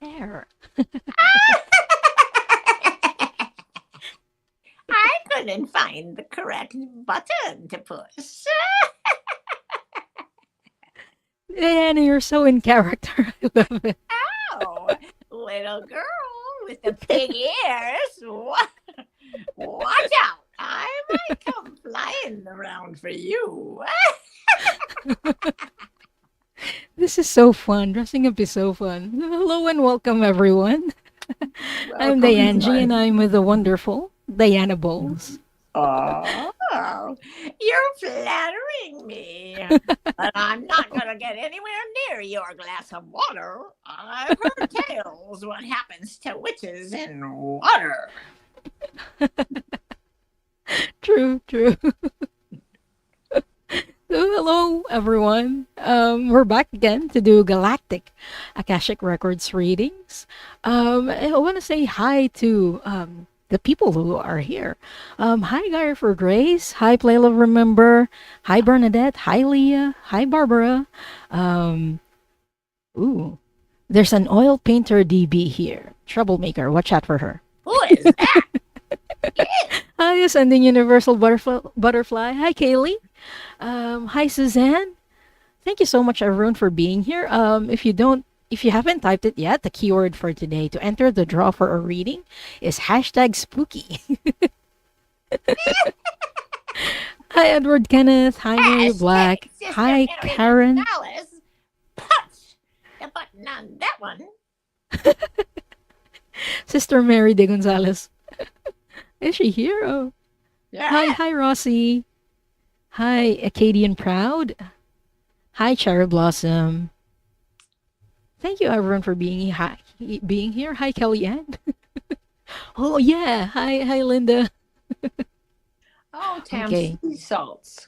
There. I couldn't find the correct button to push. Diana, you're so in character. I love it. Oh, little girl with the pig ears. Watch out. I might come flying around for you. This is so fun. Dressing up is so fun. Hello and welcome, everyone. I'm Welcome to Diangie, my. and I'm with the wonderful Diana Bowles. Oh, you're flattering me. But I'm not going to get anywhere near your glass of water. I've heard tales what happens to witches in water. True, true. So, hello, everyone. We're back again to do Galactic Akashic Records readings. I want to say hi to the people who are here. Hi, Guy for Grace. Hi, Playla Remember. Hi, Bernadette. Hi, Leah. Hi, Barbara. Um, ooh, there's an Oilpntr-Db here. Troublemaker. Watch out for her. Who is that? Hi, Ascending Universal Butterfly. Hi, Kaylee. Hi, Suzanne. Thank you so much, everyone, for being here. If you haven't typed it yet, the keyword for today to enter the draw for a reading is hashtag spooky. Hi, Edward Kenneth. Hi, Mary Black. Sister Hi, Mary Karen. Gonzalez. Punch the button on that one. Sister Mary de Gonzalez. Is she here? Oh. Yeah. Hi, Rossi. Hi, Acadian Proud. Hi, Cherry Blossom. Thank you, everyone, for being here. Hi, Kellyanne. Oh yeah. Hi, Linda. Oh, Okay. Sea Salts.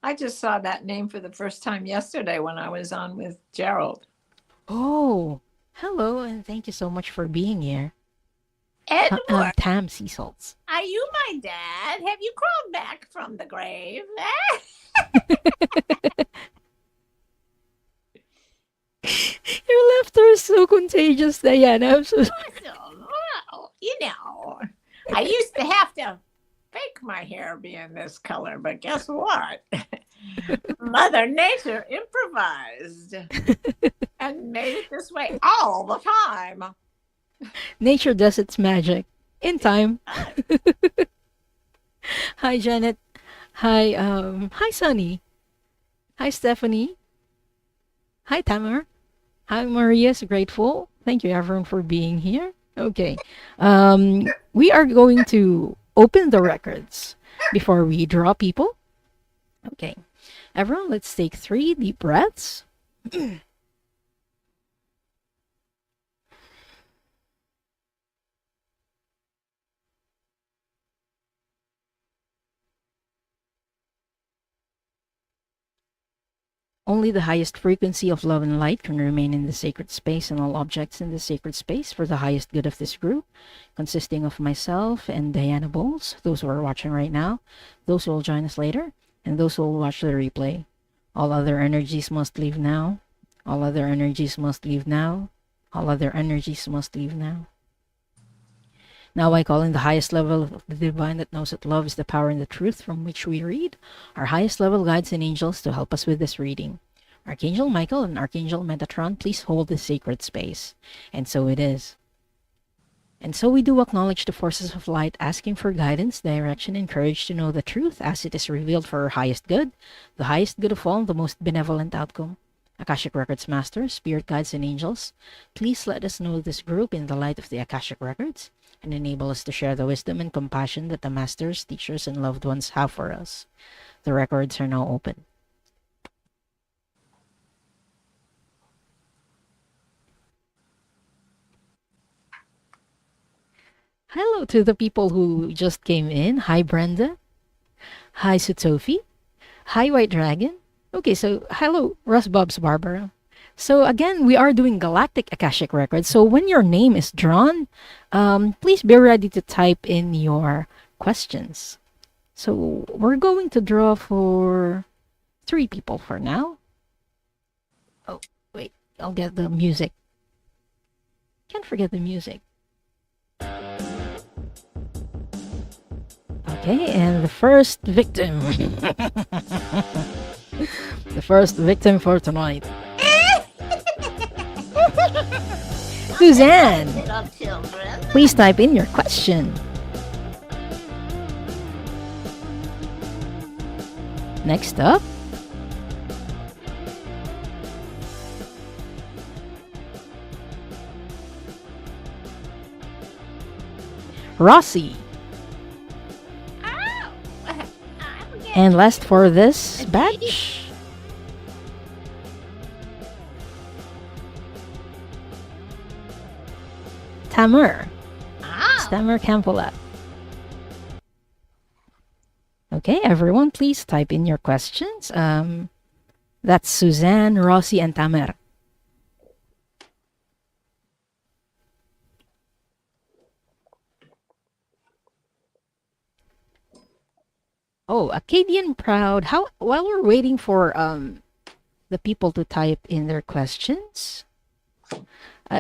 I just saw that name for the first time yesterday when I was on with Gerald. Oh, hello, and thank you so much for being here. Edward, Tam Sea Salts. are you my dad? Have you crawled back from the grave? Your laughter is so contagious, Diana. I'm so sorry. Awesome. Well, you know, I used to have to fake my hair being this color, but guess what? Mother Nature improvised and made it this way all the time. Nature does its magic in time. Hi, Janet. Hi, Sunny. Hi, Stephanie. Hi, Tamar. Hi, Maria's grateful. Thank you, everyone, for being here. Okay. We are going to open the records before we draw people. Okay. Everyone, let's take 3 deep breaths. Only the highest frequency of love and light can remain in the sacred space and all objects in the sacred space for the highest good of this group, consisting of myself and Diana Bowles, those who are watching right now, those who will join us later, and those who will watch the replay. All other energies must leave now. All other energies must leave now. All other energies must leave now. Now I call in the highest level of the divine that knows that love is the power and the truth from which we read, our highest level guides and angels to help us with this reading. Archangel Michael and Archangel Metatron, please hold this sacred space. And so it is. And so we do acknowledge the forces of light, asking for guidance, direction, and courage to know the truth as it is revealed for our highest good, the highest good of all, the most benevolent outcome. Akashic Records Masters, Spirit Guides, and Angels, please let us know this group in the light of the Akashic Records and enable us to share the wisdom and compassion that the Masters, teachers, and loved ones have for us. The records are now open. Hello to the people who just came in. Hi, Brenda. Hi, Sutofi. Hi, White Dragon. Okay, so hello, Russ Bob's Barbara. So again, we are doing Galactic Akashic Records. So when your name is drawn, please be ready to type in your questions. So we're going to draw for 3 people for now. Oh, wait, I'll get the music. Can't forget the music. Okay, and the first victim. The first victim for tonight. Suzanne, Little children. please type in your question. Next up, Rossi. Oh, I'm getting And last for this batch, Tamer. oh. Tamer Campbell. Okay, everyone, please type in your questions. That's Suzanne, Rossi, and Tamer. Oh, Acadian Proud. How while we're waiting for the people to type in their questions,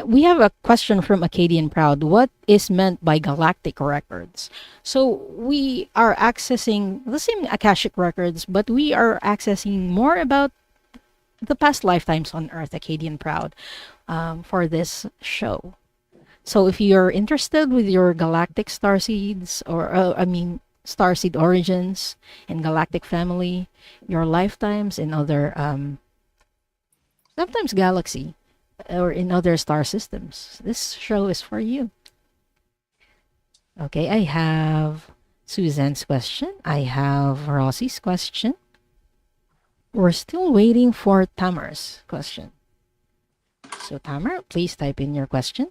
we have a question from Acadian Proud. What is meant by galactic records? So we are accessing the same Akashic records, but we are accessing more about the past lifetimes on Earth, Acadian Proud, for this show. So if you're interested with your galactic starseeds, or starseed origins and galactic family, your lifetimes in other sometimes galaxy or in other star systems, this show is for you. Okay, I have Suzanne's question. I have Rossi's question. We're still waiting for Tamar's question. So Tamar, please type in your question.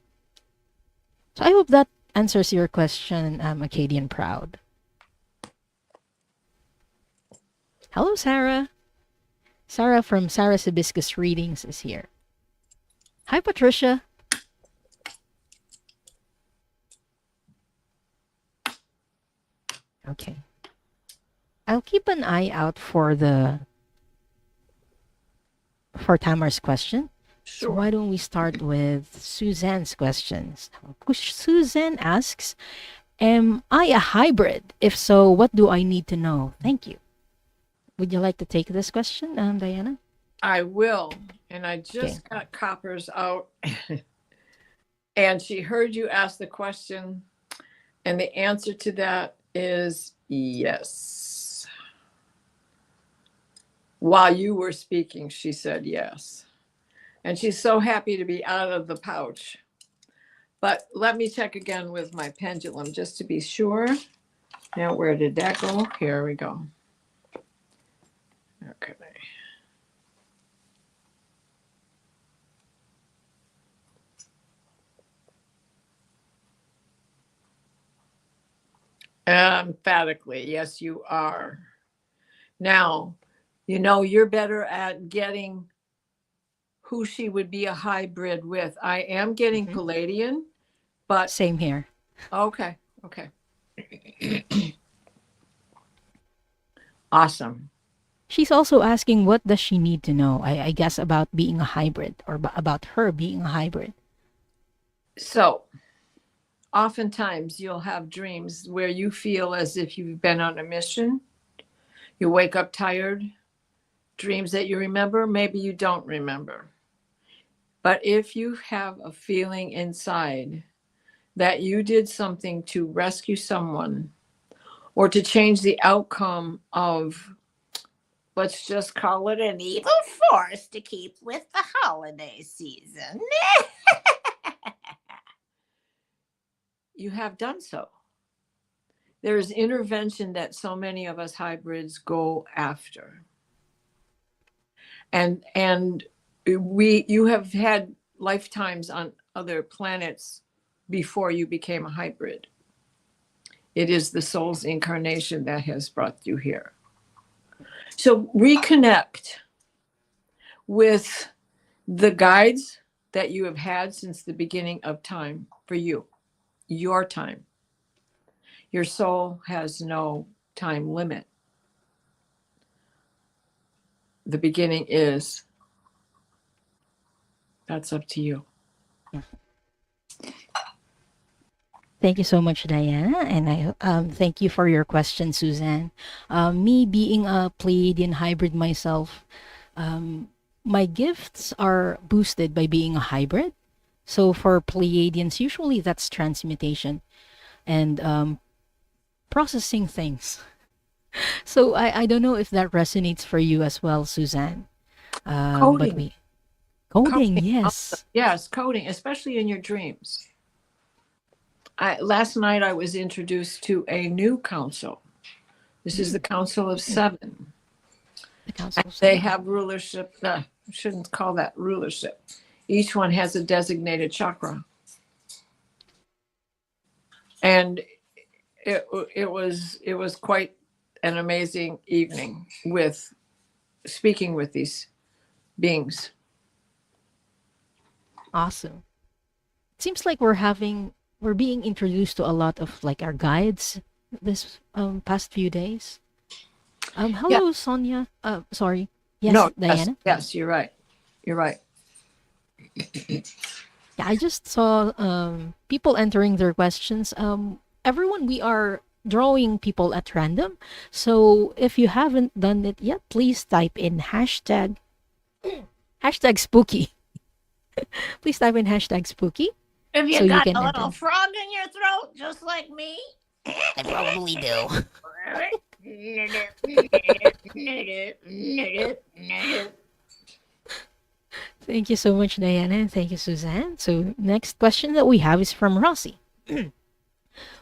So I hope that answers your question, Acadian Proud. Hello, Sarah. Sarah from Sarah's Hibiscus Readings is here. Hi, Patricia. Okay. I'll keep an eye out for Tamar's question. So why don't we start with Suzanne's questions? Suzanne asks, am I a hybrid? If so, what do I need to know? Thank you. Would you like to take this question, Diana? I will. And I just got Coppers out. And she heard you ask the question. And the answer to that is yes. While you were speaking, she said yes. And she's so happy to be out of the pouch. But let me check again with my pendulum just to be sure. Now, where did that go? Here we go. Okay. Emphatically, yes, you are. Now, you're better at getting who she would be a hybrid with. I am getting Palladian, but Same here. okay. Awesome. She's also asking, what does she need to know? I guess about being a hybrid, or about her being a hybrid. So, oftentimes you'll have dreams where you feel as if you've been on a mission. You wake up tired. Dreams that you remember, maybe you don't remember. But if you have a feeling inside that you did something to rescue someone or to change the outcome of, let's just call it an evil Force to keep with the holiday season. you have done so. There is intervention that so many of us hybrids go after. And you have had lifetimes on other planets before you became a hybrid. It is the soul's incarnation that has brought you here. So reconnect with the guides that you have had since the beginning of time for you, your time. Your soul has no time limit. The beginning is, that's up to you. Thank you so much, Diana, and I thank you for your question, Suzanne. Me being a Pleiadian hybrid myself, um, my gifts are boosted by being a hybrid. So for Pleiadians, usually that's transmutation and processing things. So I don't know if that resonates for you as well, Suzanne. But Coding. we coding, Coding also. yes. Yes, coding, especially in your dreams. Last night I was introduced to a new council. This is the Council of Seven. The council. They have rulership. Shouldn't call that rulership. Each one has a designated chakra. And it was quite an amazing evening with speaking with these beings. Awesome. It seems like we're being introduced to a lot of like our guides this past few days. Hello, Sonia. Sorry. Yes, No, Diana. yes, you're right. You're right. Yeah, I just saw people entering their questions. Everyone, we are drawing people at random. So if you haven't done it yet, please type in hashtag spooky. Please type in hashtag spooky. If you So you got can a little enter. frog in your throat, just like me. I probably do. Thank you so much, Diana, and thank you, Suzanne. So next question that we have is from Rossi.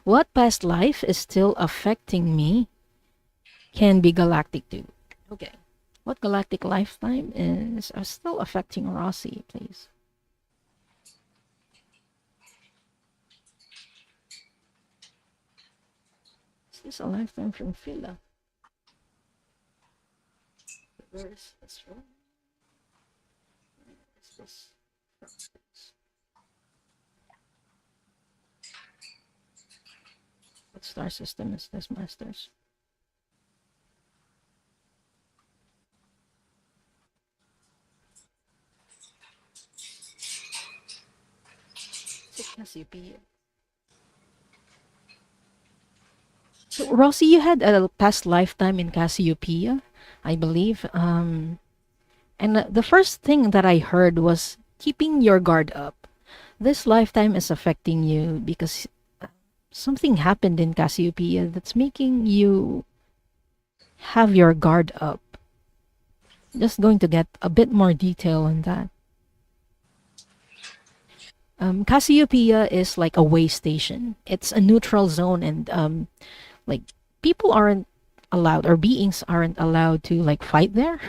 What past life is still affecting me can be galactic too. Okay. What galactic lifetime is still affecting Rossi, please? Is this a lifetime from Phila? Where is this from? Where is this from? What star system is this, Masters? Is it Cassiopeia? So, Rossi, you had a past lifetime in Cassiopeia, I believe. And the first thing that I heard was keeping your guard up. This lifetime is affecting you because something happened in Cassiopeia that's making you have your guard up. Just going to get a bit more detail on that. Cassiopeia is like a way station. It's a neutral zone, and like people aren't allowed, or beings aren't allowed to like fight there.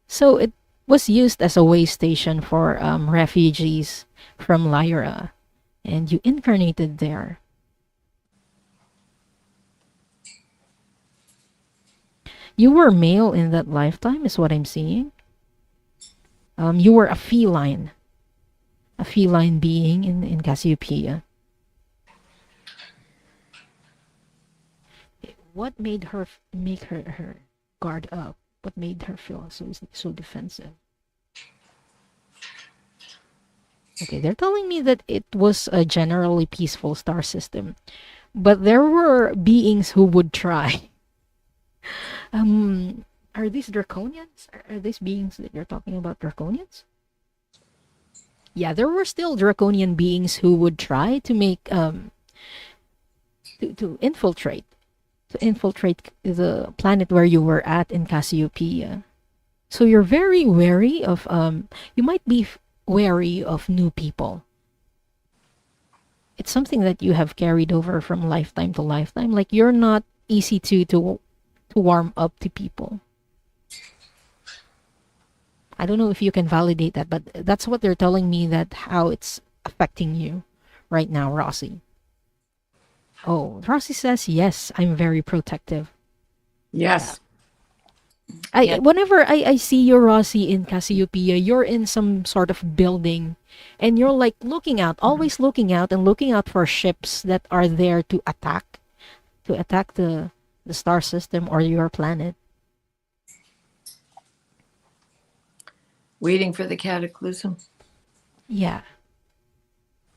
So it was used as a way station for refugees from Lyra, and you incarnated there. You were male in that lifetime, is what I'm seeing. You were a feline being in Cassiopeia. What made her make her guard up? What made her feel so defensive? Okay, they're telling me that it was a generally peaceful star system, but there were beings who would try. Are these draconians? Are these beings that you're talking about draconians? Yeah, there were still draconian beings who would try to make to infiltrate the planet where you were at in Cassiopeia. So you're very wary of you might be wary of new people. It's something that you have carried over from lifetime to lifetime. Like you're not easy to warm up to people. I don't know if you can validate that, but that's what they're telling me, that how it's affecting you right now, Rossi. Oh, Rossi says, yes, I'm very protective. Yes. Whenever I see you, Rossi, in Cassiopeia, you're in some sort of building and you're like looking out, always looking out and looking out for ships that are there to attack the star system or your planet. Waiting for the cataclysm. Yeah.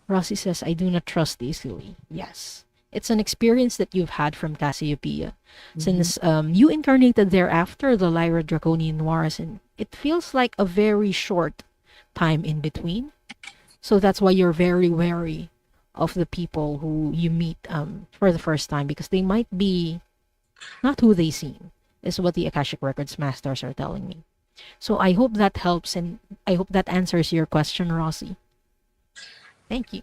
Rossi says, I do not trust easily. Yes. It's an experience that you've had from Cassiopeia. Since you incarnated there after the Lyra Draconian Wars, and it feels like a very short time in between. So that's why you're very wary of the people who you meet for the first time, because they might be not who they seem, is what the Akashic Records masters are telling me. So I hope that helps, and I hope that answers your question, Rossi. Thank you.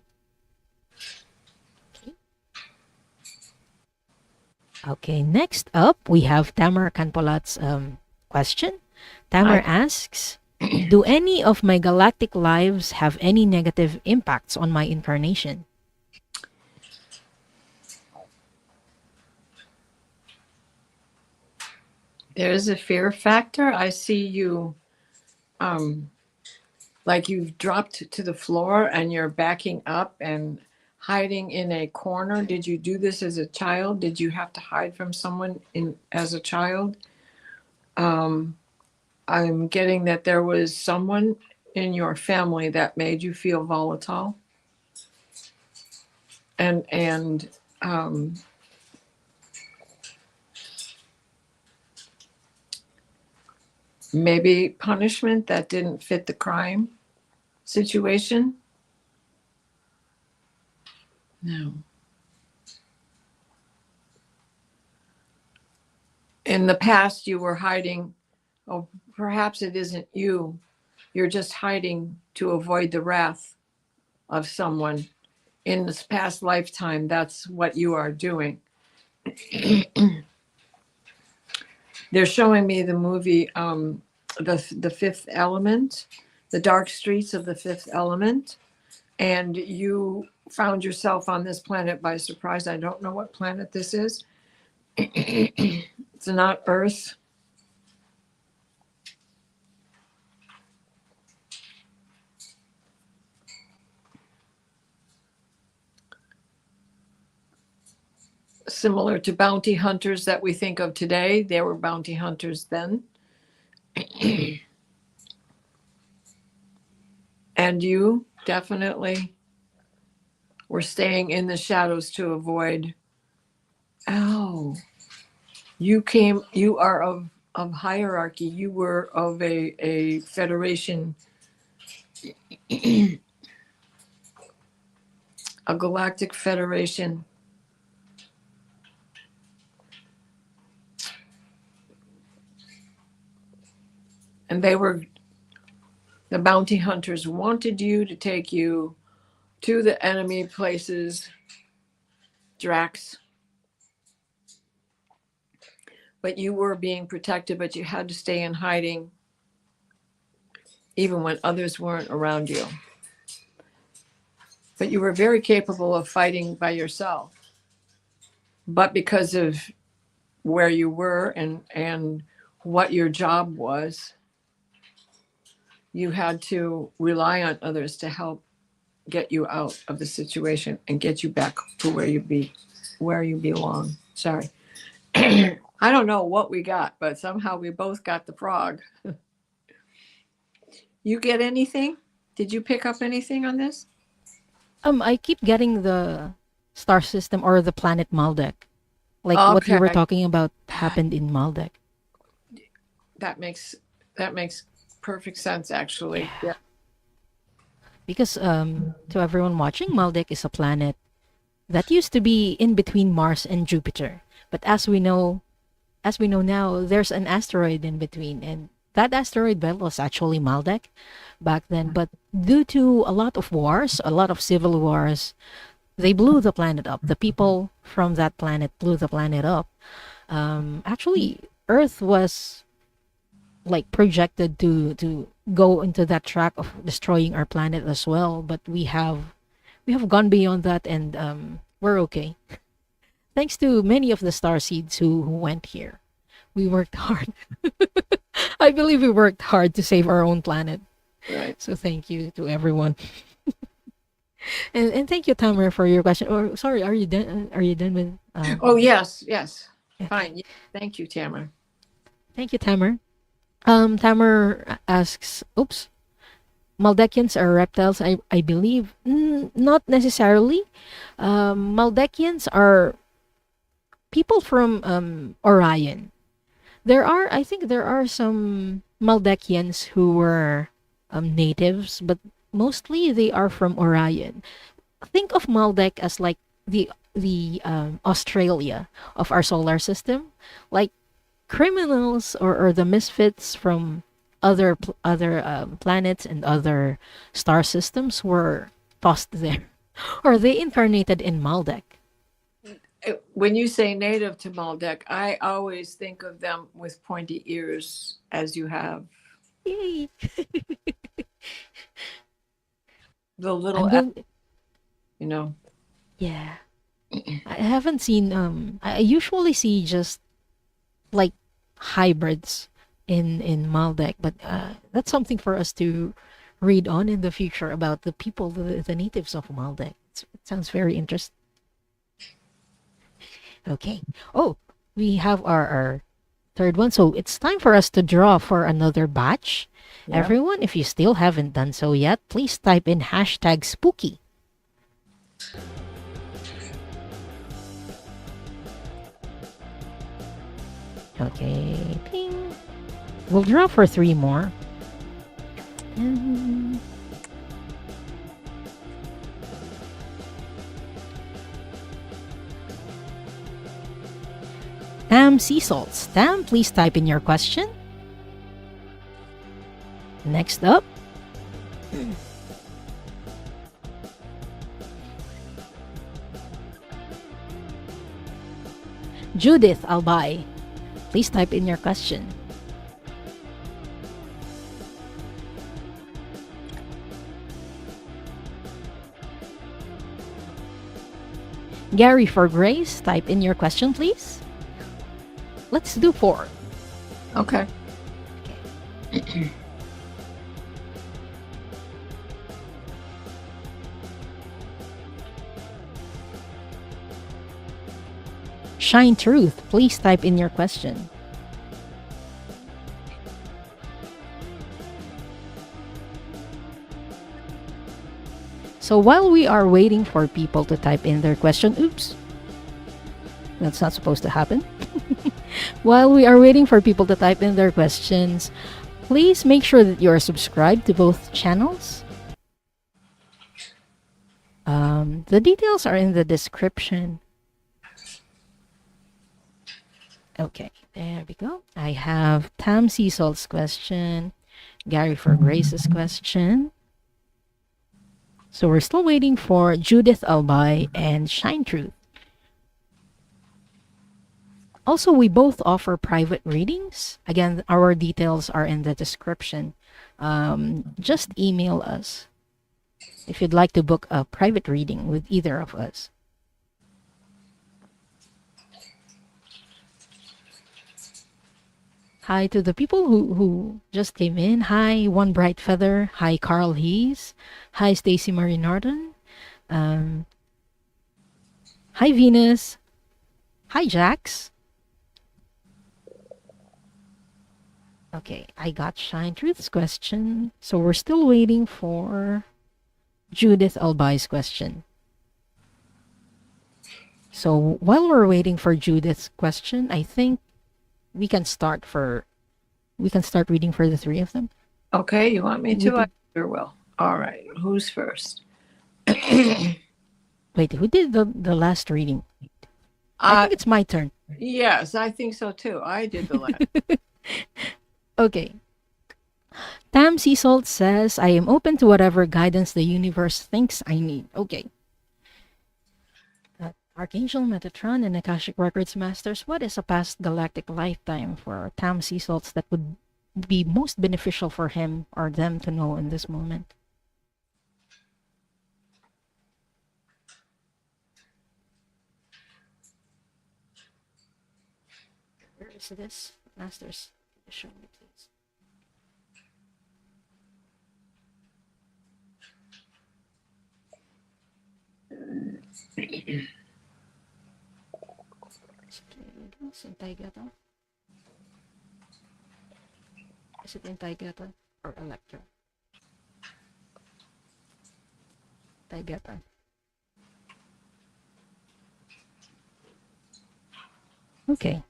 Okay, next up, we have Tamar Canpolat's question. Tamar asks, do any of my galactic lives have any negative impacts on my incarnation? There is a fear factor. I see you like you've dropped to the floor and you're backing up and hiding in a corner. Did you do this as a child? Did you have to hide from someone as a child? I'm getting that there was someone in your family that made you feel volatile. And maybe punishment that didn't fit the crime situation. No. In the past, you were hiding. Oh, perhaps it isn't you. You're just hiding to avoid the wrath of someone. In this past lifetime, that's what you are doing. They're showing me the movie, the Fifth Element, The Dark Streets of the Fifth Element, and you found yourself on this planet by surprise. I don't know what planet this is. It's not Earth. Similar to bounty hunters that we think of today, they were bounty hunters then. And you definitely were staying in the shadows to avoid. Oh, you are of hierarchy. You were of a federation, a galactic federation. And the bounty hunters wanted you to take you to the enemy places, Drax. But you were being protected, but you had to stay in hiding, even when others weren't around you. But you were very capable of fighting by yourself. But because of where you were and what your job was, you had to rely on others to help get you out of the situation and get you back to where you belong. Sorry. I don't know what we got, but somehow we both got the frog. You get anything? Did you pick up anything on this? I keep getting the star system or the planet Maldek. Like what you were talking about happened in Maldek. That makes perfect sense, actually. Yeah. Because to everyone watching, Maldek is a planet that used to be in between Mars and Jupiter. But as we know now, there's an asteroid in between, and that asteroid belt was actually Maldek back then. But due to a lot of wars, a lot of civil wars, they blew the planet up. The people from that planet blew the planet up. Actually, Earth was like projected to go into that track of destroying our planet as well, but we have gone beyond that, and we're okay. Thanks to many of the Starseeds who went here. We worked hard. I believe we worked hard to save our own planet. Right. So thank you to everyone. and thank you, Tamara, for your question. Or sorry, are you done? Are you done with? Oh yes. Yeah. Fine. Thank you, Tamara. Thank you, Tamara. Tamara asks, oops. Maldekians are reptiles, I believe. Not necessarily. Maldekians are people from Orion. I think there are some Maldekians who were natives, but mostly they are from Orion. Think of Maldek as like the Australia of our solar system, like criminals or the misfits from other planets and other star systems were tossed there, or they incarnated in Maldek. When you say native to Maldek, I always think of them with pointy ears, as you have Yay! the little, I'm going. you know. Yeah, I haven't seen. I usually see just like hybrids in Maldek, but that's something for us to read on in the future about the people, the natives of Maldek. It sounds very interesting. Okay. Oh, we have our third one. So it's time for us to draw for another batch. Yeah. Everyone, if you still haven't done so yet, please type in hashtag spooky. Okay, ping. We'll draw for 3 more. And Tam Sea Salts. Tam, please type in your question. Next up. Judith Albay. Please type in your question. Gary for Grace, type in your question, please. Let's do 4. Okay. Shine Truth, please type in your question. So while we are waiting for people to type in their question, oops, that's not supposed to happen. While we are waiting for people to type in their questions, please make sure that you are subscribed to both channels. The details are in the description. Okay, there we go. I have Tam Seasalt's question, Gary for Grace's question. So we're still waiting for Judith Albay and Shine Truth. Also, we both offer private readings. Again, our details are in the description. Just email us if you'd like to book a private reading with either of us. Hi to the people who just came in. Hi, One Bright Feather. Hi, Carl Hees. Hi, Stacy Marie Norton. Hi, Venus. Hi, Jax. Okay, I got Shine Truth's question. So we're still waiting for Judith Albay's question. So while we're waiting for Judith's question, I think we can start reading for the 3 of them. Okay, you want me to? I sure will. All right, who's first? Wait, who did the last reading? I think it's my turn. Yes, I think so too. I did the last. Okay. Tam Seasalt says, I am open to whatever guidance the universe thinks I need. Okay. Archangel Metatron and Akashic Records Masters, what is a past galactic lifetime for Tam Seasalts that would be most beneficial for him or them to know in this moment? Where is this? Masters, show me please. Is it in Taigata or Electra? Taygeta. Okay.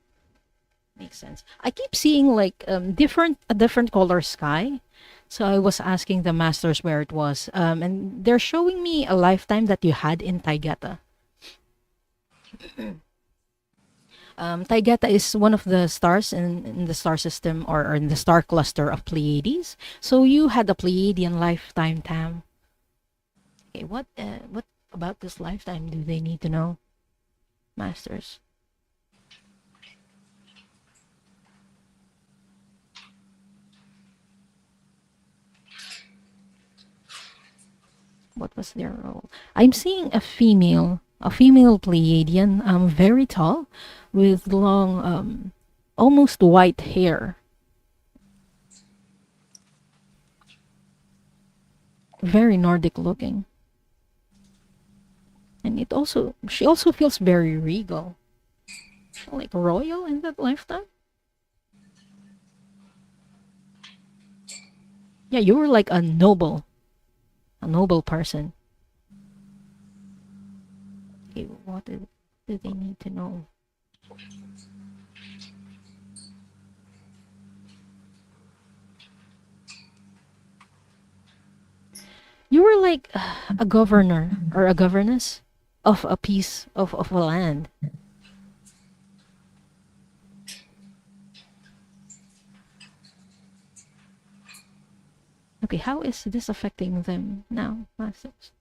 Makes sense. I keep seeing like a different color sky. So I was asking the masters where it was. And they're showing me a lifetime that you had in Taygeta. Taygeta is one of the stars in the star system, or in the star cluster of Pleiades. So you had a Pleiadian lifetime, Tam. Okay, what about this lifetime do they need to know, masters? What was their role? I'm seeing a female Pleiadian, very tall, with long, almost white hair. Very Nordic looking. And she also feels very regal. Like royal in that lifetime? Yeah, you were like a noble person. Okay, what do they need to know? You were like a governor or a governess of a piece of a land. Okay, how is this affecting them now, masters?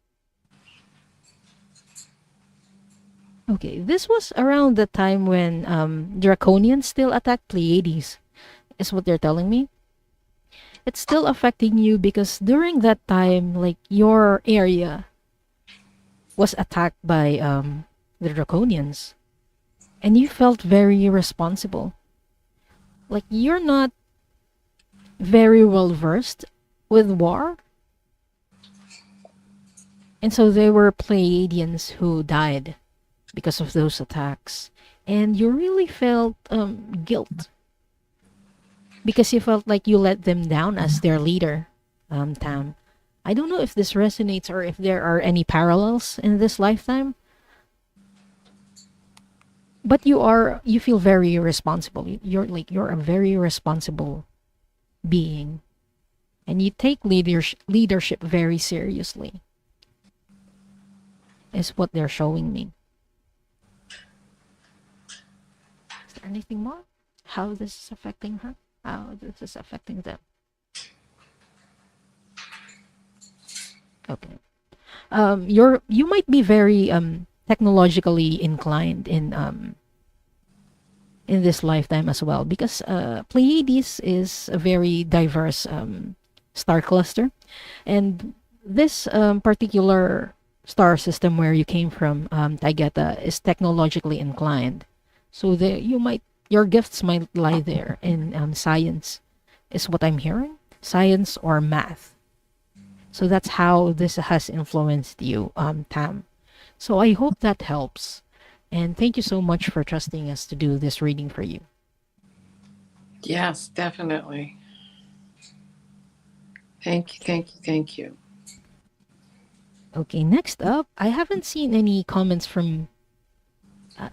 Okay, this was around the time when Draconians still attacked Pleiades, is what they're telling me. It's still affecting you because during that time, like your area was attacked by the Draconians, and you felt very responsible. Like you're not very well versed with war, and so there were Pleiadians who died because of those attacks, and you really felt guilt because you felt like you let them down as their leader, Tam. I don't know if this resonates or if there are any parallels in this lifetime, but you feel very responsible. You're a very responsible being, and you take leadership very seriously, is what they're showing me. Is there anything more? How this is affecting her? How this is affecting them? Okay. You might be very technologically inclined in this lifetime as well, because Pleiades is a very diverse star cluster, and this particular star system where you came from, Taygeta, is technologically inclined. So your gifts might lie there in science, is what I'm hearing. Science or math. So that's how this has influenced you, Tam. So I hope that helps. And thank you so much for trusting us to do this reading for you. Yes, definitely. Thank you, thank you, thank you. Okay, next up, I haven't seen any comments from.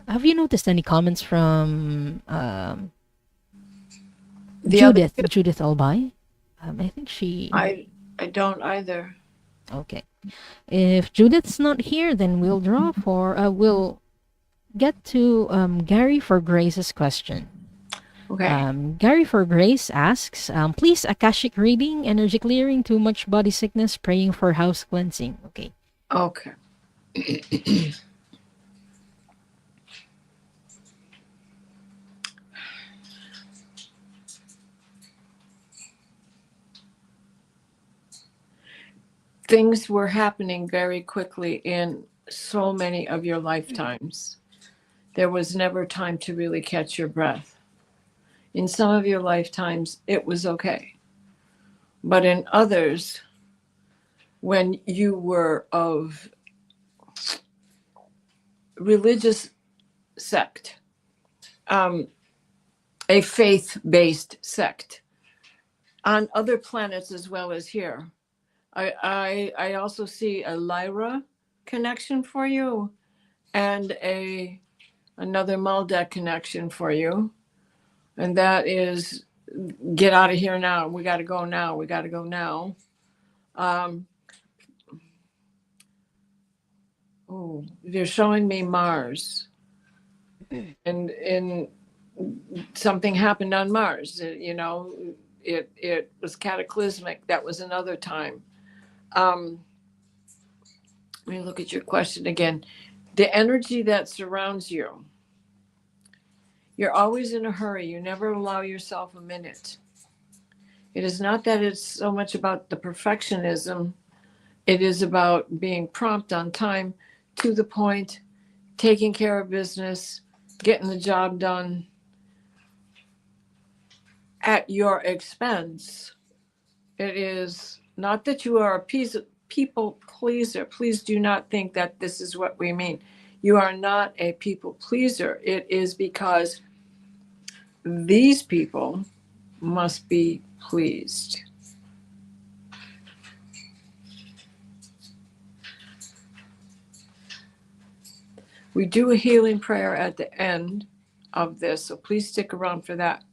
Have you noticed any comments from Judith? Judith Albay? I think she. I don't either. Okay. If Judith's not here, then we'll draw for. We'll get to Gary for Grace's question. Okay. Gary for Grace asks, please Akashic reading, energy clearing, too much body sickness, praying for house cleansing. Okay. Okay. Things were happening very quickly in so many of your lifetimes. There was never time to really catch your breath. In some of your lifetimes, it was okay. But in others, when you were of religious sect, a faith-based sect, on other planets as well as here, I also see a Lyra connection for you and another Maldek connection for you. And that is get out of here now. We got to go now. We got to go now. Oh, they're showing me Mars. And something happened on Mars. It was cataclysmic. That was another time. Let me look at your question again. The energy that surrounds you. You're always in a hurry. You never allow yourself a minute. It is not that it's so much about the perfectionism. It is about being prompt on time, to the point, taking care of business, getting the job done at your expense. It is not that you are a people pleaser. Please do not think that this is what we mean. You are not a people pleaser. It is because these people must be pleased. We do a healing prayer at the end of this, so please stick around for that.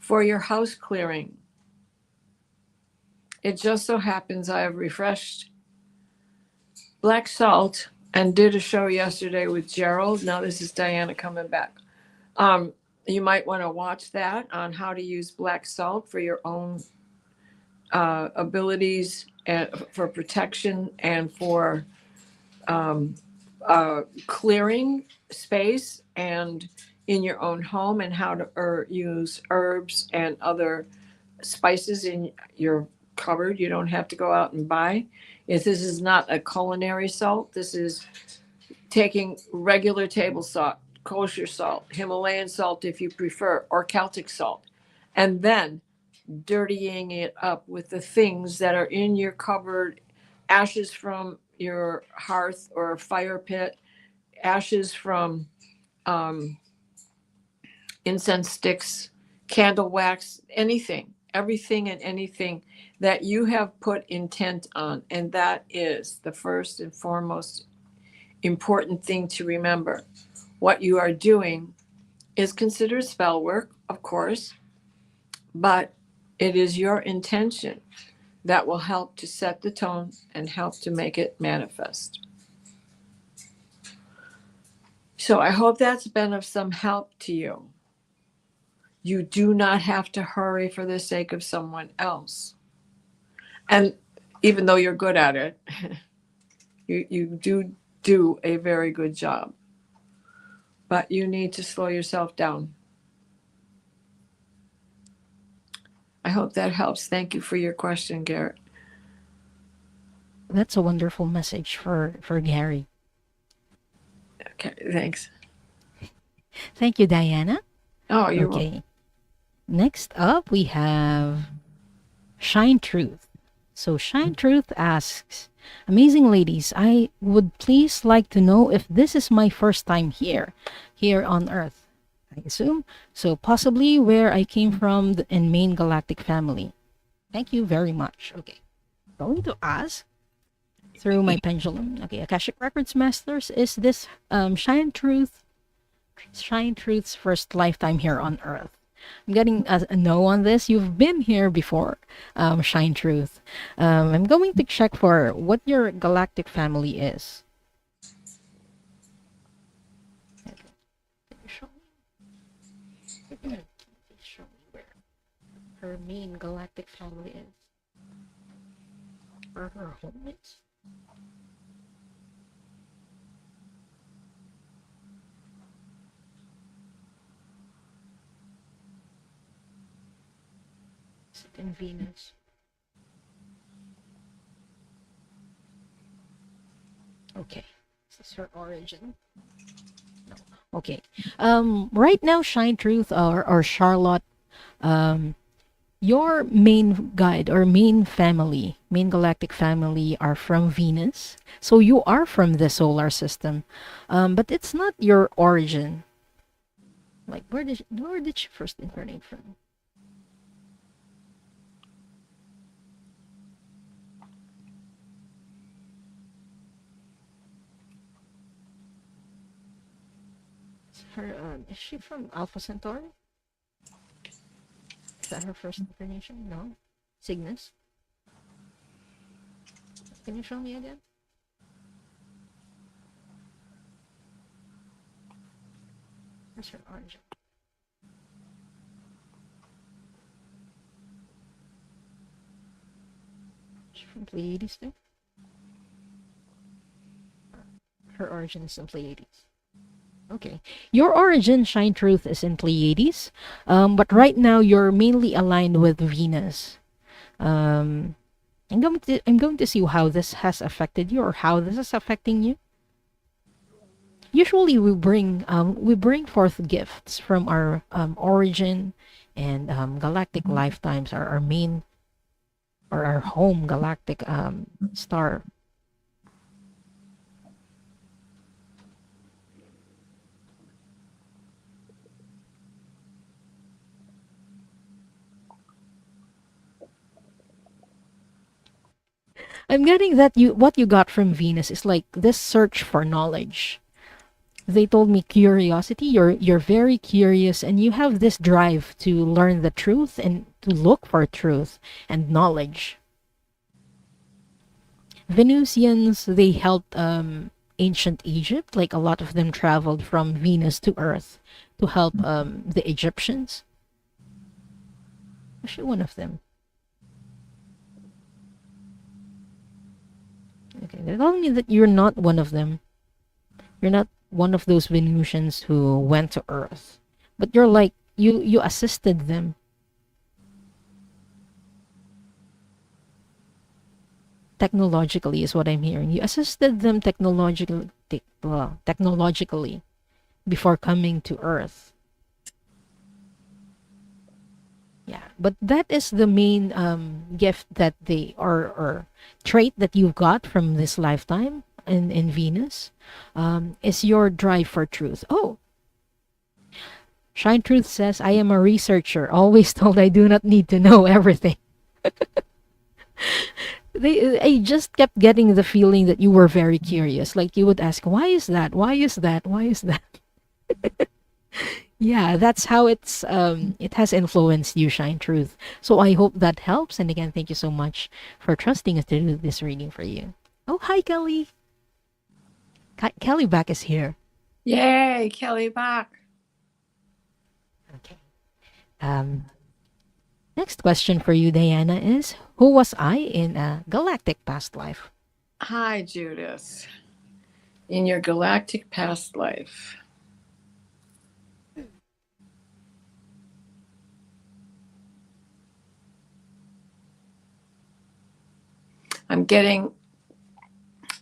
For your house clearing, it just so happens I have refreshed black salt and did a show yesterday with Gerald. Now this is Diana coming back. You might want to watch that on how to use black salt for your own abilities and for protection and for clearing space and in your own home, and how to use herbs and other spices in your cupboard. You don't have to go out and buy. If this is not a culinary salt, this is taking regular table salt, kosher salt, Himalayan salt if you prefer, or Celtic salt, and then dirtying it up with the things that are in your cupboard, ashes from your hearth or fire pit, ashes from incense sticks, candle wax, anything, everything and anything that you have put intent on. And that is the first and foremost important thing to remember. What you are doing is considered spell work, of course, but it is your intention that will help to set the tone and help to make it manifest. So I hope that's been of some help to you. You do not have to hurry for the sake of someone else. And even though you're good at it, you do a very good job. But you need to slow yourself down. I hope that helps. Thank you for your question, Garrett. That's a wonderful message for Gary. Okay, thanks. Thank you, Diana. Oh, you're Okay. welcome. Next up, we have Shine Truth. So Shine Truth asks, amazing ladies, I would please like to know if this is my first time here on Earth, I assume. So possibly where I came from in main galactic family. Thank you very much. Okay. Going to ask through my pendulum. Okay, Akashic Records Masters, is this Shine Truth's first lifetime here on Earth? I'm getting a no on this. You've been here before, Shine Truth. I'm going to check for what your galactic family is. Show me where her main galactic family is. Where her home is. In Venus. Okay, this is her origin. No. Okay. Right now, Shine Truth or Charlotte, your main guide or main family, main galactic family are from Venus. So you are from the solar system, but it's not your origin. Like where did she first incarnate from? Her, is she from Alpha Centauri? Is that her first incarnation? No. Cygnus? Can you show me again? Where's her origin? She's from Pleiades too? Her origin is in Pleiades. Okay. Your origin, Shine Truth, is in Pleiades. But right now you're mainly aligned with Venus. I'm going to see how this has affected you or how this is affecting you. Usually we bring forth gifts from our origin and galactic lifetimes, our main or our home galactic star. I'm getting that what you got from Venus is like this search for knowledge. They told me curiosity. You're very curious and you have this drive to learn the truth and to look for truth and knowledge. Venusians, they helped ancient Egypt. Like a lot of them traveled from Venus to Earth to help the Egyptians. Actually, one of them. Okay, they're telling me that you're not one of them. You're not one of those Venusians who went to Earth, but you're like you assisted them. Technologically is what I'm hearing. You assisted them technologically before coming to Earth. Yeah, but that is the main gift that they or trait that you got from this lifetime in Venus, is your drive for truth. Oh, Shine Truth says, I am a researcher, always told I do not need to know everything. I just kept getting the feeling that you were very curious. Like you would ask, why is that? Why is that? Why is that? Yeah, that's how it has influenced you, Shine Truth. So I hope that helps. And again, thank you so much for trusting us to do this reading for you. Oh, hi, Kelly. Kelly back is here. Yay, Kelly back. Okay. Next question for you, Diana, is who was I in a galactic past life? Hi, Judith. In your galactic past life. I'm getting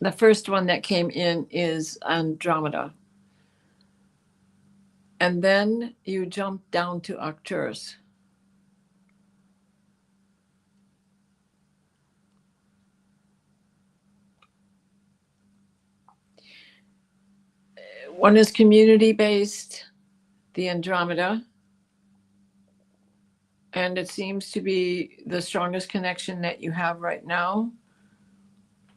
the first one that came in is Andromeda. And then you jump down to Arcturus. One is community-based, the Andromeda. And it seems to be the strongest connection that you have right now.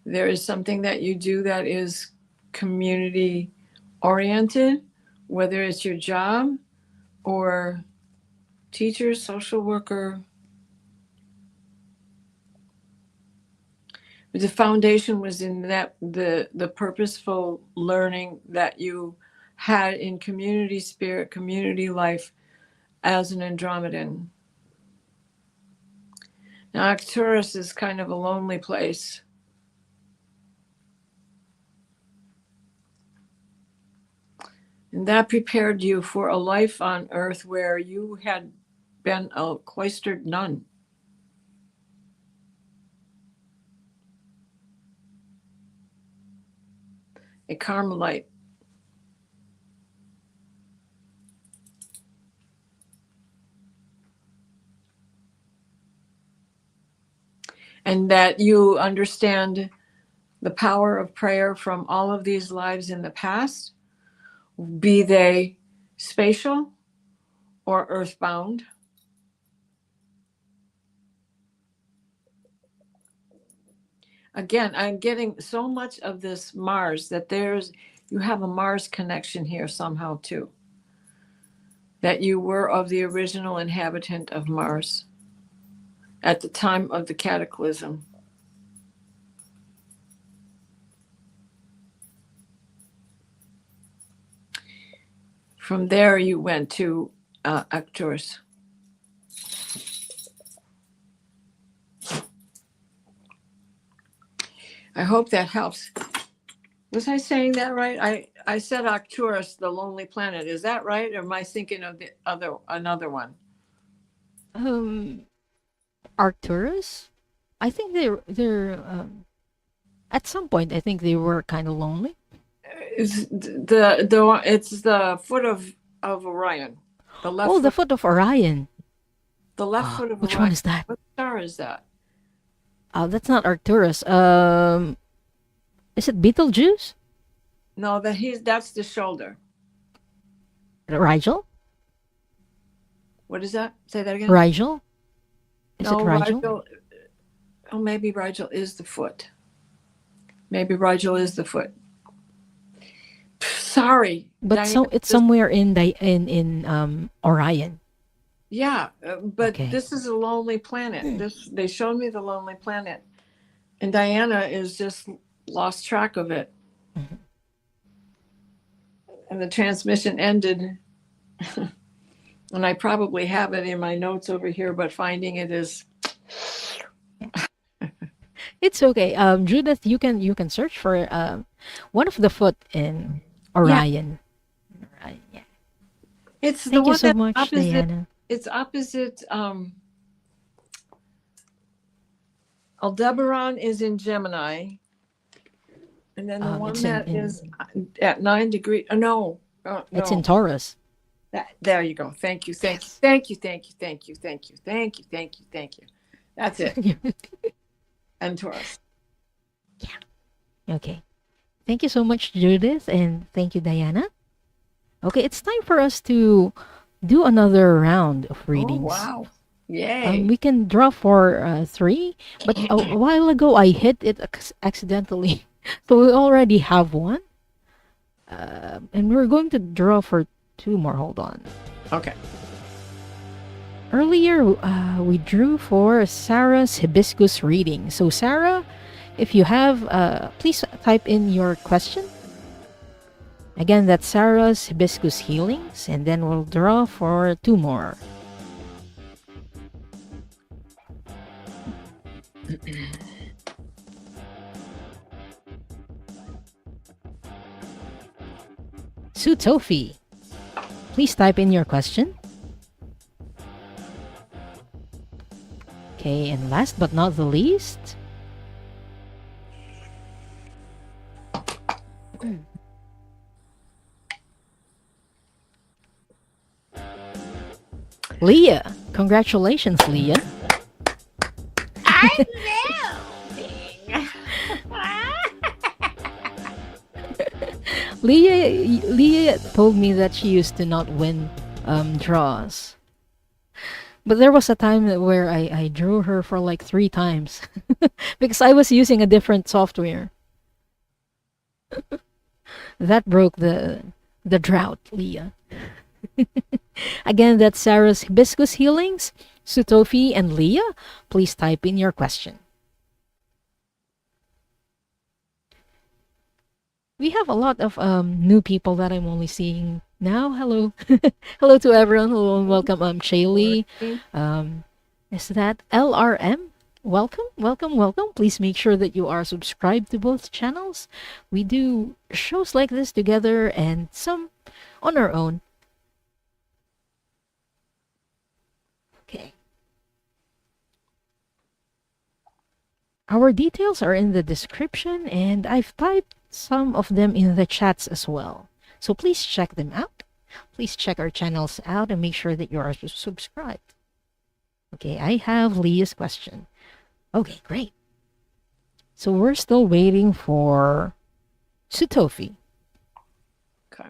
There is something that you do that is community oriented, whether it's your job or teacher, social worker. The foundation was in that the purposeful learning that you had in community spirit, community life as an Andromedan. Now, Arcturus is kind of a lonely place. And that prepared you for a life on Earth where you had been a cloistered nun. A Carmelite. And that you understand the power of prayer from all of these lives in the past, be they spatial or earthbound. Again, I'm getting so much of this Mars that you have a Mars connection here somehow too. that you were of the original inhabitant of Mars at the time of the cataclysm. From there, you went to Arcturus. I hope that helps. Was I saying that right? I said Arcturus, the lonely planet. Is that right? Or am I thinking of another one? Arcturus? I think they're at some point I think they were kind of lonely. It's it's the foot of Orion. The left Oh, the foot, foot of Orion. the left foot of Which Orion. one is that? What star is that? That's not Arcturus. Is it Betelgeuse? No, that's the shoulder. Rigel? What is that? Say that again. Rigel? Is No, it Rigel? Oh, maybe Rigel is the foot. Maybe Rigel is the foot. Sorry, But Diana, it's somewhere in Orion. yeah, but Okay. this is a lonely planet. They showed me the lonely planet, and Diana is just lost track of it, and the transmission ended. And I probably have it in my notes over here, but finding it is It's okay. Judith, you can search for one of the foot in Orion. Right, yeah. it's the Thank you one so that's much, opposite. Diana. It's opposite. Aldebaran is in Gemini, and then the one It's that in- is at 9 degrees. No, It's no. in Taurus. There you go. Thank you. Thank you. That's it. And Taurus. Okay. Thank you so much, Judith, and thank you, Diana. Okay, it's time for us to do another round of readings. Oh, wow. Yay. We can draw for 3, but a while ago I hit it accidentally, so we already have one. And we're going to draw for 2 more. Hold on. Okay. Earlier, we drew for Sarah's hibiscus reading. So, Sarah, if you have, please type in your question. Again, that's Sarah's hibiscus healings, and then we'll draw for 2 more. Sue Tofi, please type in your question. Okay, and last but not the least, Leah. Congratulations, Leah. I'm melting. Leah told me that she used to not win draws. But there was a time where I drew her for like 3 times because I was using a different software. That broke the drought, Leah. Again, that's Sarah's hibiscus healings. Sutofi and Leah, please type in your question. We have a lot of new people that I'm only seeing now. Hello. Hello to everyone. Hello and welcome. Shaylee. Is that LRM? Welcome. Please make sure that you are subscribed to both channels. We do shows like this together and some on our own. Okay. Our details are in the description, and I've typed some of them in the chats as well. So please check them out. Please check our channels out and make sure that you are subscribed. Okay, I have Leah's question. Okay, great. So we're still waiting for Sutofi. Okay.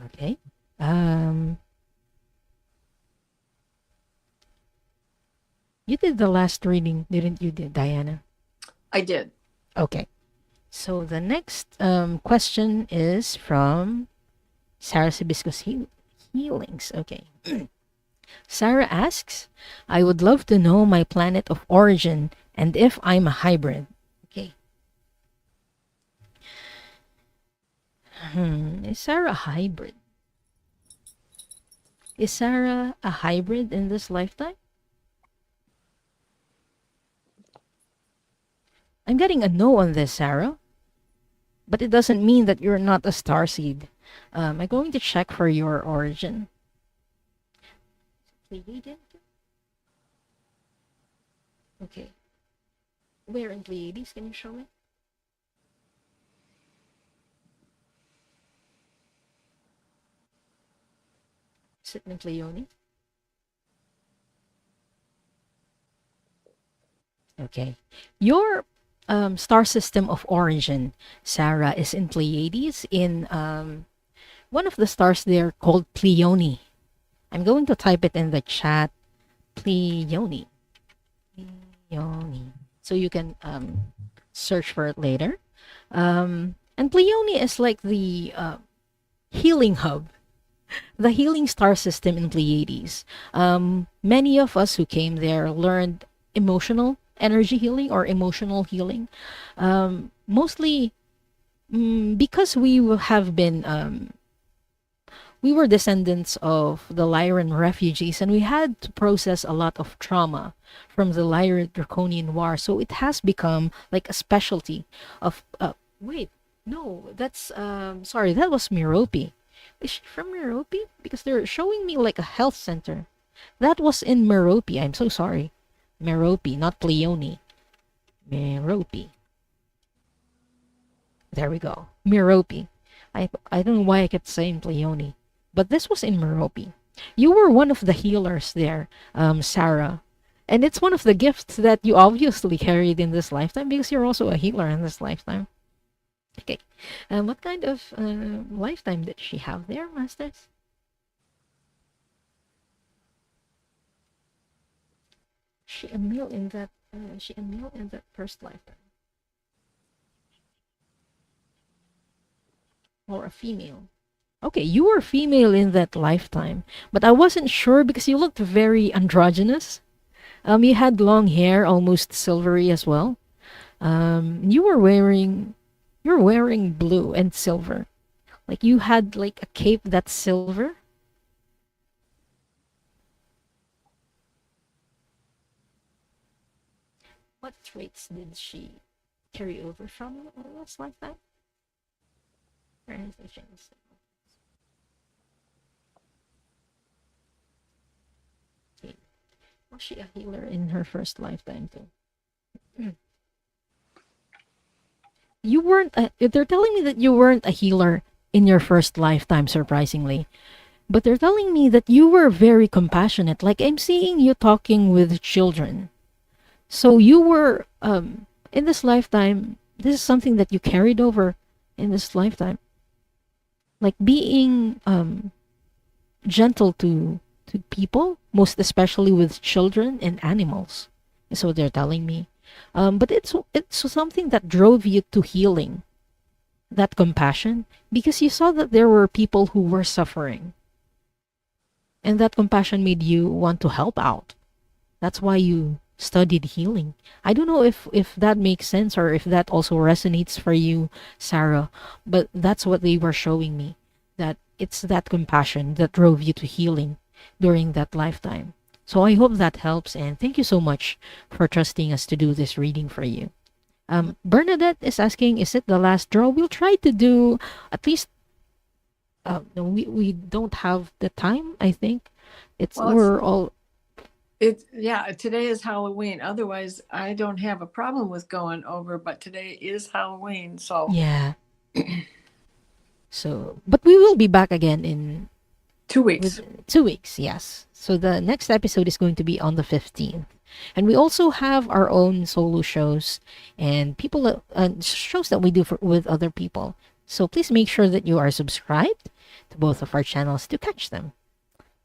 Okay. You did the last reading, didn't you, Diana? I did. Okay. So the next question is from Sarah's hibiscus healings. Okay. Sarah asks, I would love to know my planet of origin and if I'm a hybrid. Okay. Is Sarah a hybrid? Is Sarah a hybrid in this lifetime? I'm getting a no on this, Sarah. But it doesn't mean that you're not a starseed. I'm going to check for your origin. Pleiadian? Okay. Where in Pleiades? Can you show me? Is it in Pleione? Okay. Your star system of origin, Sarah, is in Pleiades, in one of the stars there called Pleione. I'm going to type it in the chat. Pleione. Pleione. So you can search for it later. And Pleione is like the healing hub, the healing star system in Pleiades. Many of us who came there learned emotional energy healing or emotional healing. Mostly because have been we were descendants of the Lyran refugees, and we had to process a lot of trauma from the Lyran Draconian War. So it has become like a specialty of. Wait, no, that's sorry, that was Merope. Is she from Merope? Because they're showing me like a health center. That was in Merope. I'm so sorry. Merope, not Pleione. Merope. There we go. Merope. I don't know why I kept saying Pleione. But this was in Merope. You were one of the healers there, Sarah. And it's one of the gifts that you obviously carried in this lifetime because you're also a healer in this lifetime. Okay. What kind of lifetime did she have there, Masters? She a male in that first lifetime. Or a female. Okay, you were female in that lifetime, but I wasn't sure because you looked very androgynous. You had long hair, almost silvery as well. You're wearing blue and silver. Like you had like a cape that's silver. What traits did she carry over from last lifetime? Organizations. Okay. Was she a healer in her first lifetime too? You weren't. They're telling me that you weren't a healer in your first lifetime, surprisingly. But they're telling me that you were very compassionate. Like I'm seeing you talking with children. So you were in this lifetime. This is something that you carried over in this lifetime. Like being gentle to people, most especially with children and animals, is what they're telling me. But it's something that drove you to healing, that compassion, because you saw that there were people who were suffering, and that compassion made you want to help out. That's why you studied healing. I don't know if that makes sense or if that also resonates for you, Sarah, but that's what they were showing me, that it's that compassion that drove you to healing during that lifetime. So I hope that helps, and thank you so much for trusting us to do this reading for you. Bernadette is asking, is it the last draw? We'll try to do at least no, we don't have the time, I think. Today is Halloween. Otherwise, I don't have a problem with going over, but today is Halloween, so yeah. So, but we will be back again in 2 weeks. 2 weeks, yes. So the next episode is going to be on the 15th. And we also have our own solo shows and shows that we do with other people. So please make sure that you are subscribed to both of our channels to catch them.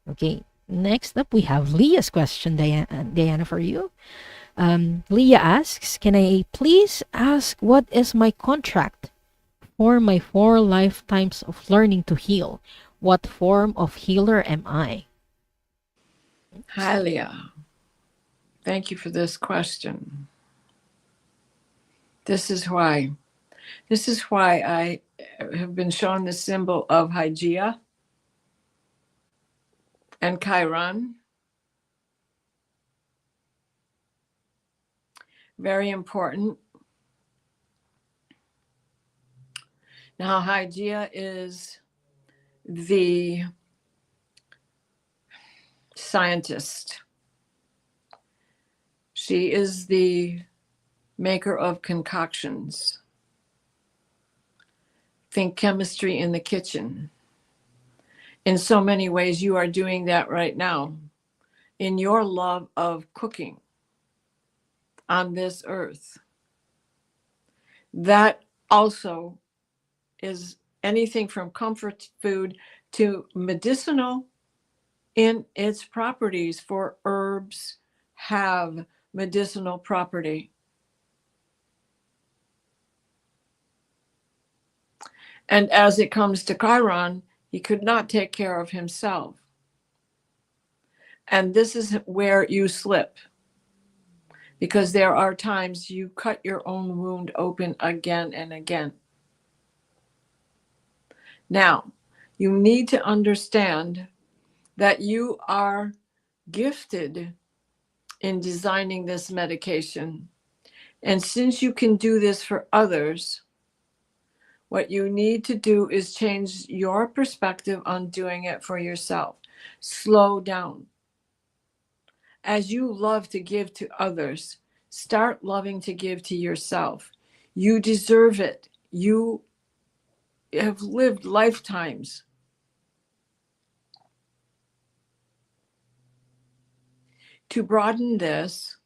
Okay, next up we have Leah's question, Diana, for you. Leah asks, can I please ask what is my contract for my 4 lifetimes of learning to heal. What form of healer am I? Hylia, thank you for this question. This is why I have been shown the symbol of Hygeia and Chiron. Very important. Now, Hygeia is the scientist. She is the maker of concoctions. Think chemistry in the kitchen. In so many ways, you are doing that right now in your love of cooking on this earth. That also is anything from comfort food to medicinal in its properties, for herbs have medicinal property. And as it comes to Chiron, he could not take care of himself. And this is where you slip, because there are times you cut your own wound open again and again. Now, you need to understand that you are gifted in designing this medication. And since you can do this for others, what you need to do is change your perspective on doing it for yourself. Slow down. As you love to give to others, start loving to give to yourself. You deserve it. You have lived lifetimes. To broaden this,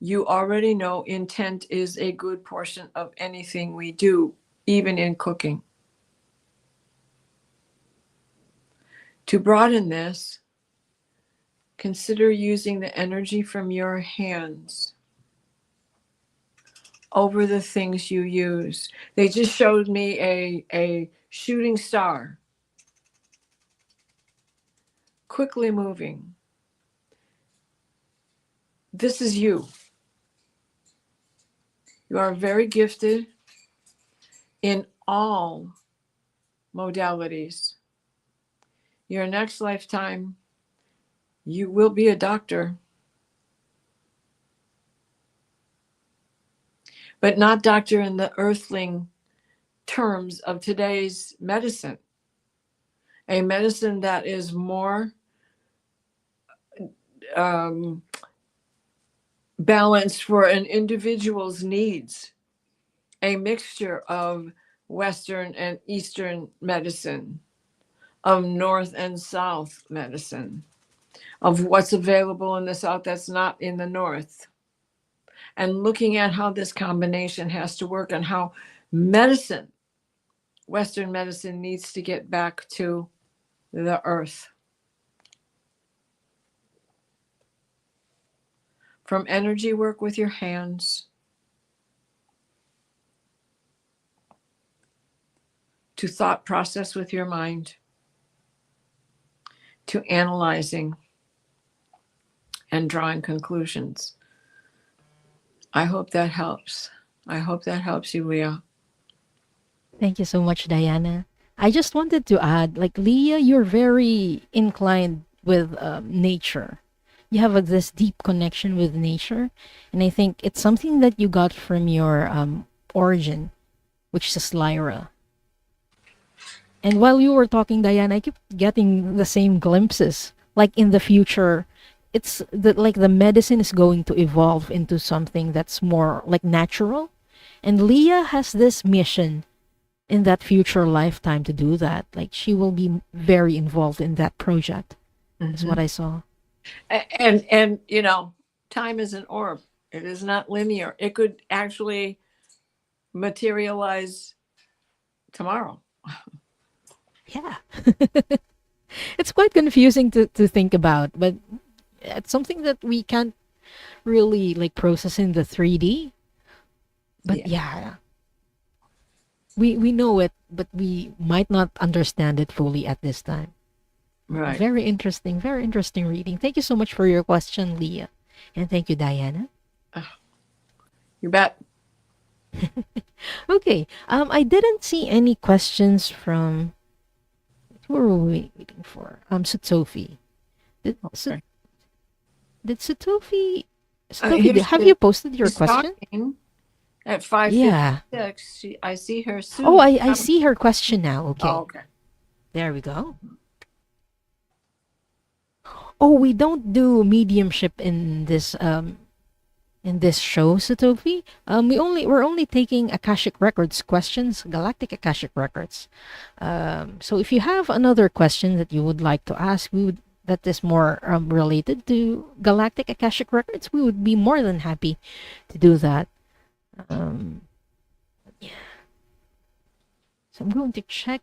you already know intent is a good portion of anything we do, even in cooking. To broaden this, consider using the energy from your hands over the things you use. They just showed me a shooting star, quickly moving. This is you. You are very gifted in all modalities. Your next lifetime, you will be a doctor, but not doctor in the earthling terms of today's medicine. A medicine that is more balanced for an individual's needs. A mixture of Western and Eastern medicine, of North and South medicine, of what's available in the South that's not in the North. And looking at how this combination has to work and how medicine, Western medicine, needs to get back to the earth. From energy work with your hands to thought process with your mind to analyzing and drawing conclusions. I hope that helps. I hope that helps you, Leah. Thank you so much, Diana. I just wanted to add, like, Leah, you're very inclined with nature. You have this deep connection with nature. And I think it's something that you got from your origin, which is Lyra. And while you were talking, Diana, I keep getting the same glimpses. Like in the future, it's like the medicine is going to evolve into something that's more like natural. And Leah has this mission in that future lifetime to do that. Like she will be very involved in that project. Is what I saw. And you know, time is an orb. It is not linear. It could actually materialize tomorrow. Yeah. It's quite confusing to think about, but it's something that we can't really like process in the 3D. But yeah. We know it, but we might not understand it fully at this time. Right. Very interesting reading. Thank you so much for your question, Leah. And thank you, Diana. You bet. Okay. I didn't see any questions from who were we waiting for? Sutofi. Did Okay. did Sutofi Here have she you posted your is question? talking at Yeah. 5:56. I see her soon. Oh, I see her question now. Okay. Oh, okay. There we go. Oh, we don't do mediumship in this show, Satofi. We're only taking Akashic Records questions, Galactic Akashic Records. So if you have another question that you would like to ask, that is more related to Galactic Akashic Records, we would be more than happy to do that. Yeah. So I'm going to check.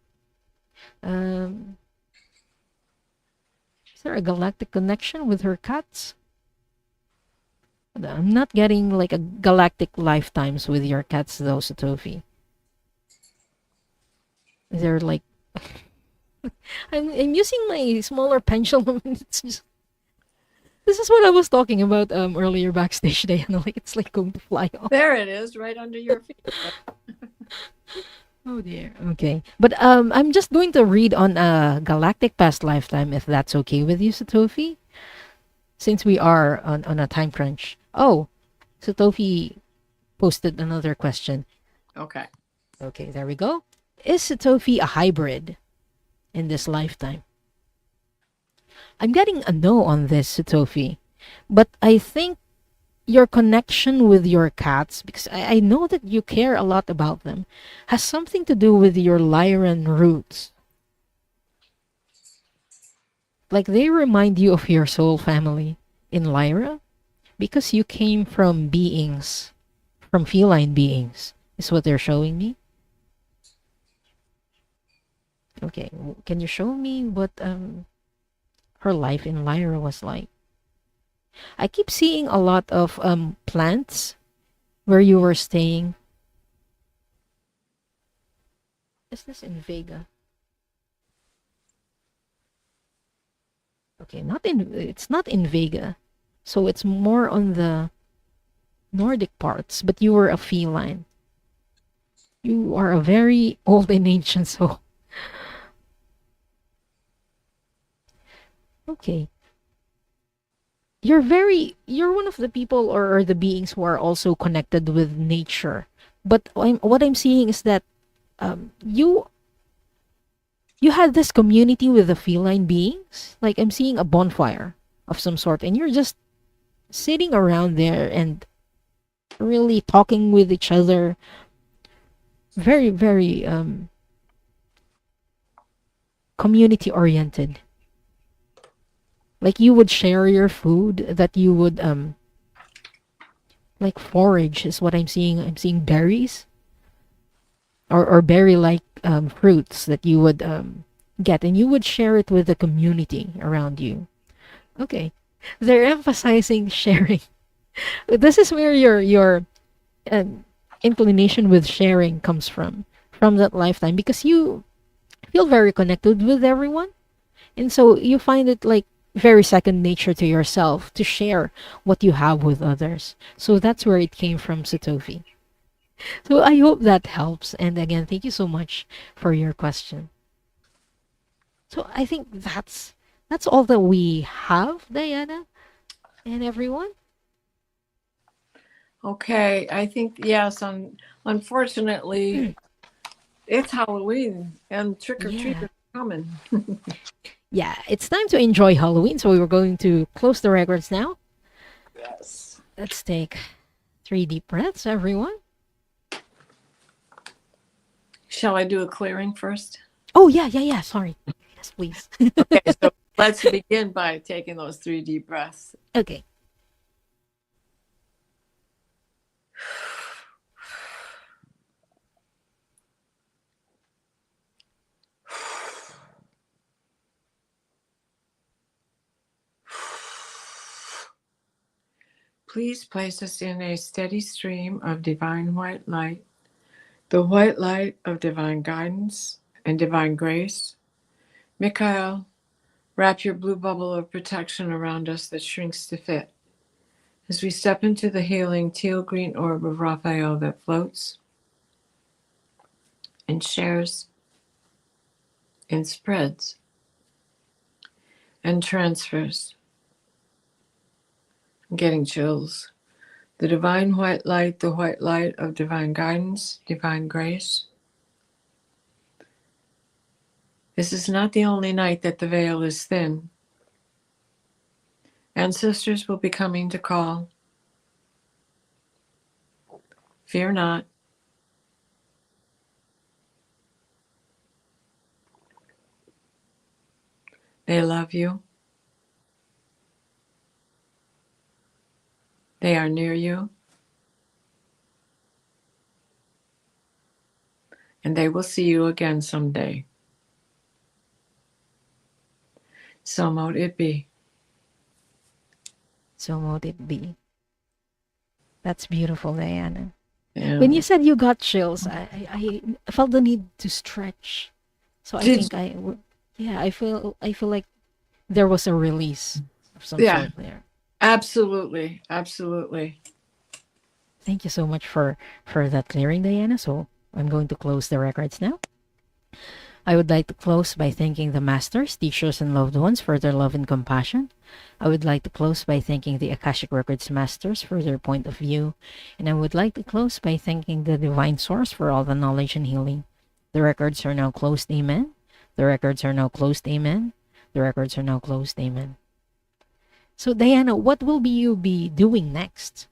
Is there a galactic connection with her cats? I'm not getting like a galactic lifetimes with your cats though, Satofi. They're like I'm using my smaller pendulum. It's just this is what I was talking about earlier backstage day. Like it's like going to fly off. There it is, right under your feet. Oh dear. Okay, but I'm just going to read on a galactic past lifetime if that's okay with you, Satofi. Since we are on a time crunch. Oh, Satofi posted another question. Okay. Okay, there we go. Is Satofi a hybrid in this lifetime? I'm getting a no on this, Satofi. But I think your connection with your cats, because I know that you care a lot about them, has something to do with your Lyran roots. Like they remind you of your soul family in Lyra, because you came from beings, from feline beings, is what they're showing me. Okay, can you show me what her life in Lyra was like? I keep seeing a lot of plants where you were staying. Is this in Vega? Okay, it's not in Vega. So it's more on the Nordic parts, but you were a feline. You are a very old and ancient soul. Okay. You're one of the people or the beings who are also connected with nature. But what I'm seeing is that you had this community with the feline beings. Like I'm seeing a bonfire of some sort, and you're just sitting around there and really talking with each other. Very, very community oriented. Like you would share your food, that you would like forage is what I'm seeing. I'm seeing berries or berry like fruits that you would get, and you would share it with the community around you. Okay, they're emphasizing sharing. This is where your inclination with sharing comes from that lifetime, because you feel very connected with everyone, and so you find it like very second nature to yourself to share what you have with others. So that's where it came from, Satofi. So I hope that helps. And again, thank you so much for your question. So I think that's all that we have, Diana and everyone. Okay. I think yes. Unfortunately, it's Halloween and trick or treat is coming. Yeah, it's time to enjoy Halloween. So we were going to close the records now. Yes. Let's take 3 deep breaths, everyone. Shall I do a clearing first? Oh, yeah. Sorry. Yes, please. Okay, so let's begin by taking those 3 deep breaths. Okay. Please place us in a steady stream of divine white light the white light of divine guidance and divine grace. Mikhail, wrap your blue bubble of protection around us that shrinks to fit as we step into the healing teal green orb of Raphael that floats and shares and spreads and transfers. I'm getting chills. The divine white light, the white light of divine guidance, divine grace. This is not the only night that the veil is thin. Ancestors will be coming to call. Fear not. They love you. They are near you. And they will see you again someday. So mote it be. So mote it be. That's beautiful, Diana. Yeah. When you said you got chills, I felt the need to stretch. So I Did- think I feel like there was a release of some Yeah. sort there. Absolutely. Absolutely. Thank you so much for that clearing, Diana. So I'm going to close the records now. I would like to close by thanking the masters, teachers, and loved ones for their love and compassion. I would like to close by thanking the Akashic Records masters for their point of view. And I would like to close by thanking the divine source for all the knowledge and healing. The records are now closed, amen. The records are now closed, amen. The records are now closed, amen. So Diana, what will you be doing next?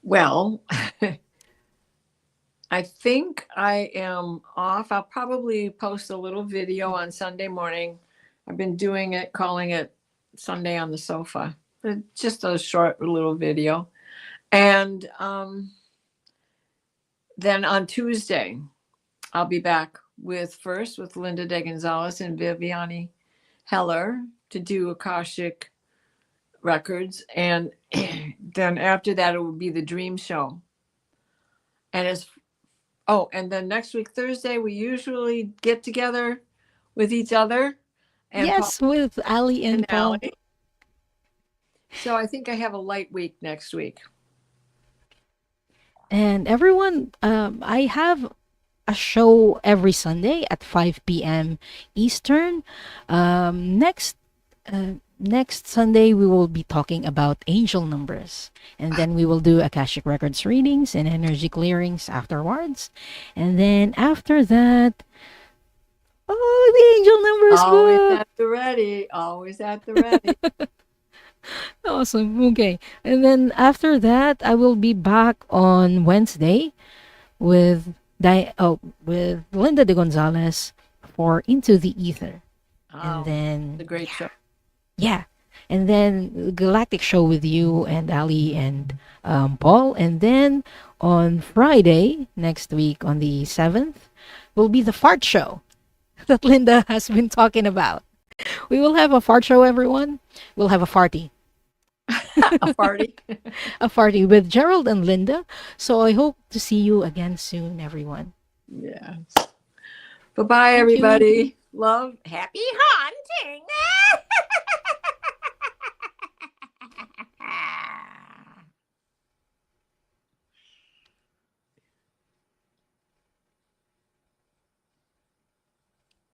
Well, I think I am off. I'll probably post a little video on Sunday morning. I've been doing it, calling it Sunday on the Sofa. Just a short little video. And then on Tuesday, I'll be back with Linda De Gonzalez and Viviani Heller to do Akashic Records. And then after that, it will be the Dream Show. And and then next week, Thursday, we usually get together with each other. And Yes, with Ali and Paul. Allie. So I think I have a light week next week. And everyone, I have a show every Sunday at 5 p.m. Eastern. Next Sunday, we will be talking about angel numbers. And then we will do Akashic Records readings and energy clearings afterwards. And then after that, the angel numbers Always book. at the ready. Always at the ready. Awesome. Okay. And then after that, I will be back on Wednesday with with Linda De Gonzalez for Into the Ether. And then the great show. yeah. And then Galactic Show with you and Ali and Paul. And then on Friday next week on the 7th will be the fart show that Linda has been talking about. We will have a fart show, everyone. We'll have a farty. A party. A party with Gerald and Linda. So I hope to see you again soon, everyone. Yes. Bye-bye, you. everybody. Love. Happy hunting.